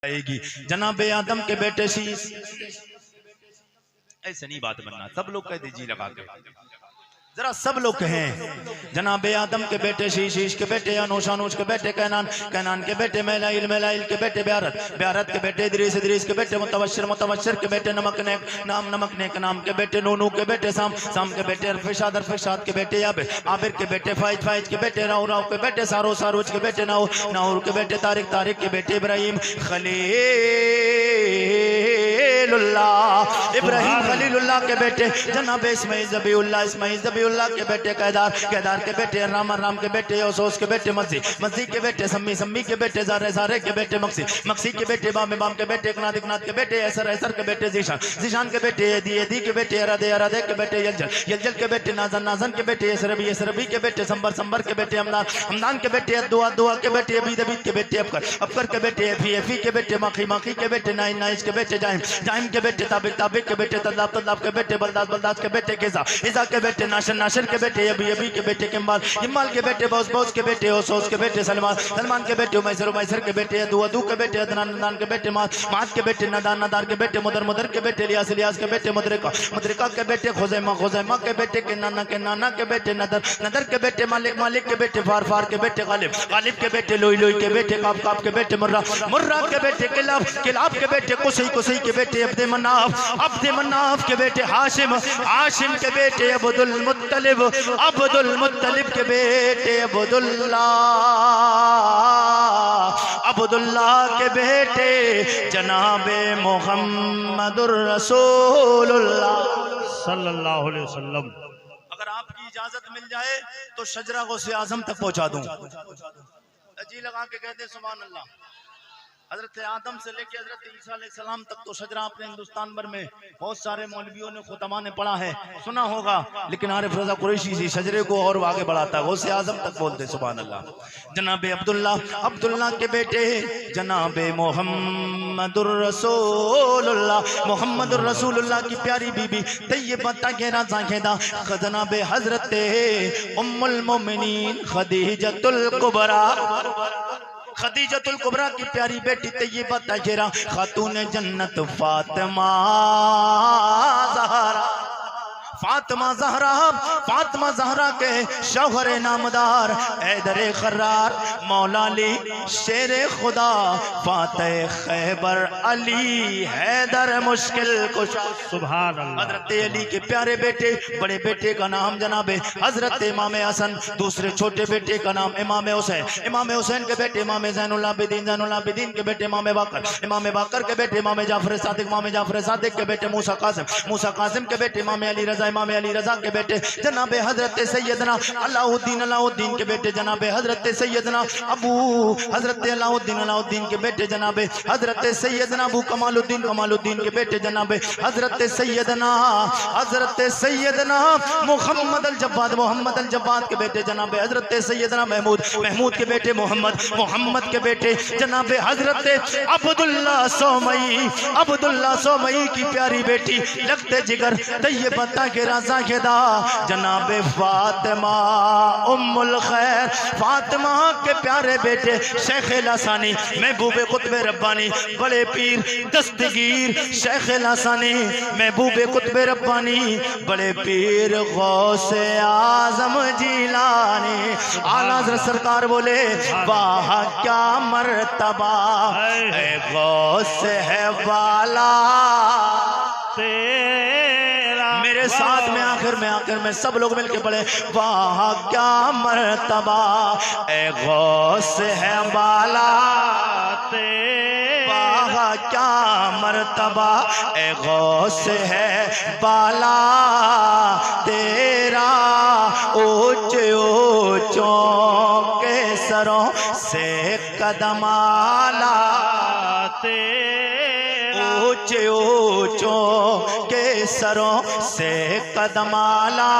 आएगी। जनाबे आदम के बेटे शीश, ऐसे नहीं बात बनना, सब लोग कह दीजिए लगा के, जरा सब लोग कहें। जनाबे आदम के बेटे शीश, शीश के बेटे अनूश, अनूश के बेटे कैनान, कैनान के बेटे मैलाइल, मैलाइल के बेटे ब्यारत, ब्यारत के बेटे इदरीस, इदरीस के बेटे मुतवश्शिर, मुतवश्शिर के बेटे नमकनेक, नाम नमकनेक नाम के बेटे नूनू के बेटे साम, साम के बेटे अरफशाद, अरफशाद के बेटे आबिर, आबिर के बेटे फाइज, फाइज के बेटे राव, राव के बेटे सारो, सारोज के बेटे नाउर, नाउर के बेटे तारिक, तारिक के बेटे इब्राहिम खलीलुल्लाह, इब्राहिम खलीलुल्लाह के बेटे जनाब इस्माइल ज़बीउल्लाह, इस्माइल ज़बीउल्लाह के बेटे कैदार, कैदार के बेटे राम, राम के बेटे योसोस के बेटे मस्जी, मस्जी के बेटे सम्मी, सम्मी के बेटे ज़ारे, ज़ारे के बेटे मक्सी, मक्सी के बेटे बाम, बाम के बेटे इकनाद, इकनाद के बेटे ऐसर, ऐसर के बेटे ज़ीशान, ज़ीशान के बेटे यदी, यदी के बेटे अरादे, अरादे के बेटे यलजल, यलजल के बेटे नाज़न, नाज़न के बेटे यसरबी, यसरबी के बेटे संबर, संबर के बेटे हमदान, हमदान के बेटे अद्दुआ, अद्दुआ के बेटे अबीद, अबीद के बेटे अबकर, अबकर के बेटे एफी, एफी के बेटे माखी, माखी के बेटे नाइन, नाइस के बेटे जाहिम, जाहिम के बेटे ताबिक, ताबिक के बेटे तदाब, तदाब के बेटे बलदास, बलदास के बेटे किज़ा, इज़ा के बेटे नाशर, नाशर के बेटे अबी, अबी के बेटे किम्बाल, किम्बाल के बेटे बौस, बौस के बेटे ओसोस के बेटे सलमान, सलमान के बेटे उमैसर, उमैसर के बेटे अदू, अदू के बेटे अदनान, अदनान के बेटे माद, माद के बेटे नदान, नदान के बेटे मुदर, मुदर के बेटे इलियास, इलियास के बेटे मुदरिका, मुदरिका के बेटे खुज़ैमा, खुज़ैमा के बेटे किनाना, किनाना के बेटे नदर, नदर के बेटे मालिक, मालिक के बेटे फार, फार के बेटे गालिब, गालिब के बेटे लोई, लोई के बेटे काब, काब के बेटे मुर्रा, मुर्रा के बेटे किलाब, किलाब के बेटे कुसई, कुसई के बेटे अब्दे मनाफ, अब्दे मनाफ के बेटे हाशिम, हाशिम के बेटे अब्दुल मुत्तलिब, अब्दुल मुत्तलिब के बेटे अब्दुल्लाह, अब्दुल्लाह के बेटे जनाबे मुहम्मदुर रसूलुल्लाह सल्लल्लाहु अलैहि वसल्लम। अगर आपकी इजाजत मिल जाए तो शजरा गौसे आजम तक पहुंचा दूं। जी लगा के कहते सुभान अल्लाह। हजरत आदम से लेके हजरत ईसा अलैहिस्सलाम तक तो शजरा अपने हिंदुस्तान भर में बहुत सारे मौलवियों ने खुतमा ने पढ़ा है, सुना होगा, लेकिन आरिफ रजा कुरैशी इसी शजरे को और आगे बढ़ाता है, गौसे आजम तक बोलते सुभान अल्लाह। जनाबे अब्दुल्लाह, अब्दुल्लाह के बेटे जनाबे मुहम्मदुर रसूलुल्लाह, मुहम्मदुर रसूलुल्लाह की प्यारी बीबी तैयबा ताहिरा ज़ाहिदा जनाबे हजरत उम्मुल मोमिनीन खदीजतुल कुबरा, खदीजतुल कुबरा की प्यारी बेटी तैयबा ताहिरा खातून जन्नत फातिमा ज़हरा, फातिमा ज़हरा, फातिमा ज़हरा के शौहर नामदार हैदर खर्रार, मौला अली शेर खुदा, फातह खैबर अली हैदर मुश्किल कुशा, सुभान अल्लाह। हजरत अली के प्यारे बेटे, बड़े बेटे का नाम जनाबे हजरत इमाम हसन, दूसरे छोटे बेटे का नाम इमाम हुसैन, इमाम हुसैन के बेटे इमाम ज़ैनुल आबिदीन, ज़ैनुल आबिदीन के बेटे इमाम बाकर, इमाम बाकर के बेटे इमाम जाफर सादिक, इमाम जाफर सादिक के बेटे मूसा कासिम, मूसा कासिम के बेटे इमाम अली रजा, इमाम अली रजा के बेटे जनाबे हजरत सैयदना अलाउद्दीन, अलाउद्दीन के बेटे जनाबे हजरत सैयदना अबू, हजरत अलाउद्दीन, अलाउद्दीन के बेटे जनाबे हजरत सैयदना अबू कमालुद्दीन, कमालुद्दीन के बेटे जनाबे हजरत सैयदना, हजरत सैयदना मुहम्मद अल जब्बाद, मोहम्मद अल जब्बाद के बेटे जनाबे हजरत सैयदना महमूद, महमूद के बेटे मोहम्मद, मोहम्मद के बेटे जनाबे हजरत अब्दुल्ला सोमई, अब्दुल्ला सोमई की प्यारी बेटी लगते जिगर तैयबा ताहिरा ज़ाहिदा जनाबे फातिमा उम्मुल खैर, फातिमा के प्यारे बेटे शेख लासानी महबूबे कुतबे रब्बानी, बड़े पीर दस्तगीर शेख लासानी महबूबे कुतबे रब्बानी, बड़े पीर गौसे आजम जिलानी, आला हज़रत सरकार बोले वाह क्या मर्तबा है गौसे है वाला तेरा, मेरे साथ में आखिर में, आखिर में सब लोग मिलके पढ़े वाह क्या मर्तबा ए गौस है बाला तेरा, वाह क्या मर्तबा ए गौस है बाला तेरा, ऊंचे ऊंचों के सरों से कदम आला तेरा, ऊंचे ऊंचों के सरों से कदम आला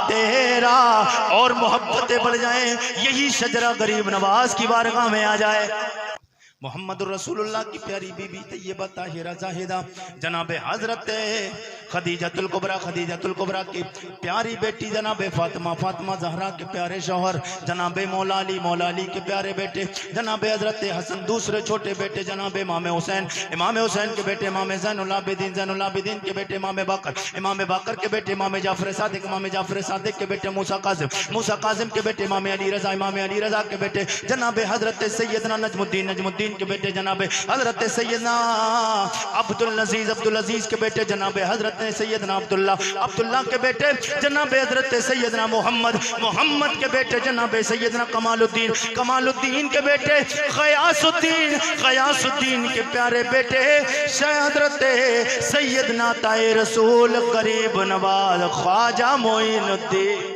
तेरा, और मोहब्बतें बढ़ जाएं, यही शजरा गरीब नवाज की बारगाह में आ जाए। मोहम्मदुर रसूलुल्लाह की प्यारी बीबी तैयबा ताहिरा जाहिदा जनाब हजरत खदीजतुल कुबरा की प्यारी बेटी जनाब फातिमा जहरा के प्यारे शौहर जनाब मौला अली के प्यारे बेटे जनाब हजरत हसन दूसरे छोटे बेटे जनाब इमाम हुसैन के बेटे इमाम ज़ैनुल आबिदीन के बेटे इमाम बाकर के बेटे इमाम जाफर सादिक के बेटे मूसा कासिम के बेटे इमाम अली रजा के बेटे जनाब हजरत सैयदना नजमुद्दीन के बेटे जनाब हजरत सैयदना अब्दुल अजीज के बेटे जनाब हजरत सैयदना अब्दुल्ला के बेटे जनाब हजरत सैयदना मोहम्मद के बेटे जनाब सैयदना कमालुद्दीन के बेटे गयासुद्दीन के प्यारे बेटे हजरत सैयदना ताए रसूल गरीब नवाज ख्वाजा मोइनुद्दीन